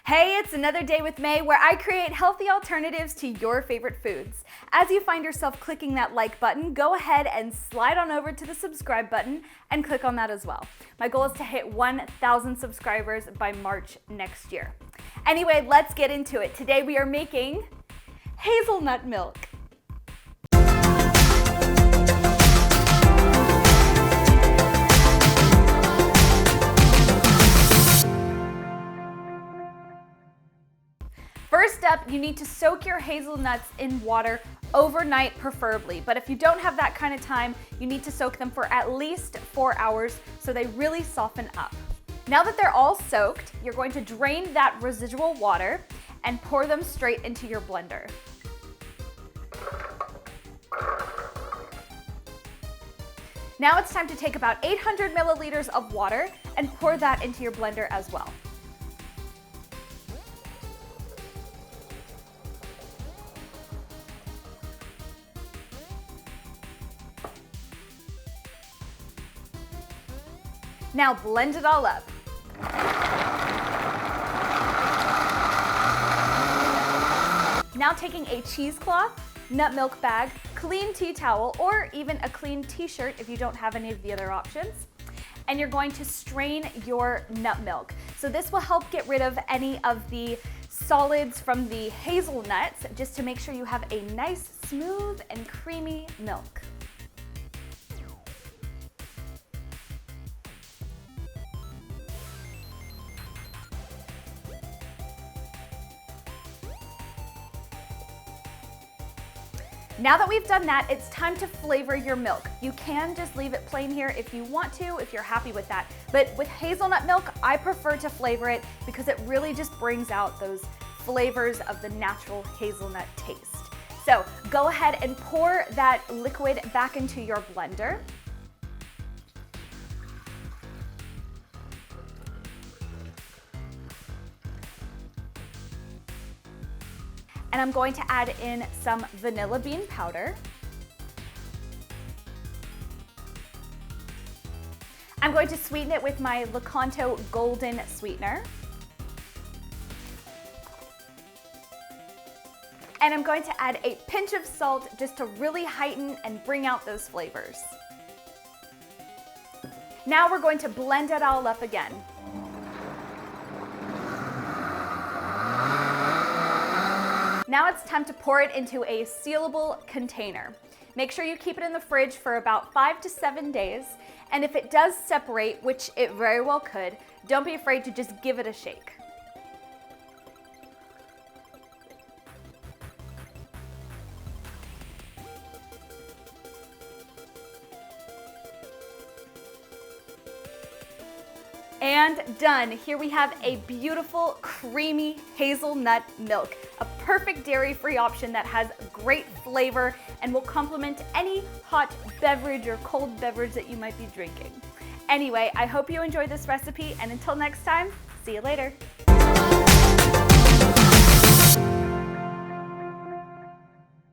Hey, it's another day with May where I create healthy alternatives to your favorite foods. As you find yourself clicking that like button, go ahead and slide on over to the subscribe button and click on that as well. My goal is to hit 1,000 subscribers by March next year. Anyway, let's get into it. Today we are making hazelnut milk. First up, you need to soak your hazelnuts in water overnight preferably, but if you don't have that kind of time, you need to soak them for at least 4 hours so they really soften up. Now that they're all soaked, you're going to drain that residual water and pour them straight into your blender. Now it's time to take about 800 milliliters of water and pour that into your blender as well. Now blend it all up. Now taking a cheesecloth, nut milk bag, clean tea towel, or even a clean t-shirt if you don't have any of the other options, and you're going to strain your nut milk. So this will help get rid of any of the solids from the hazelnuts, just to make sure you have a nice, smooth, and creamy milk. Now that we've done that, it's time to flavor your milk. You can just leave it plain here if you want to, if you're happy with that. But with hazelnut milk, I prefer to flavor it because it really just brings out those flavors of the natural hazelnut taste. So go ahead and pour that liquid back into your blender. And I'm going to add in some vanilla bean powder. I'm going to sweeten it with my Lakanto golden sweetener. And I'm going to add a pinch of salt just to really heighten and bring out those flavors. Now we're going to blend it all up again. Now it's time to pour it into a sealable container. Make sure you keep it in the fridge for about 5 to 7 days, and if it does separate, which it very well could, don't be afraid to just give it a shake. And done. Here we have a beautiful, creamy hazelnut milk, a perfect dairy-free option that has great flavor and will complement any hot beverage or cold beverage that you might be drinking. Anyway, I hope you enjoyed this recipe, and until next time, see you later.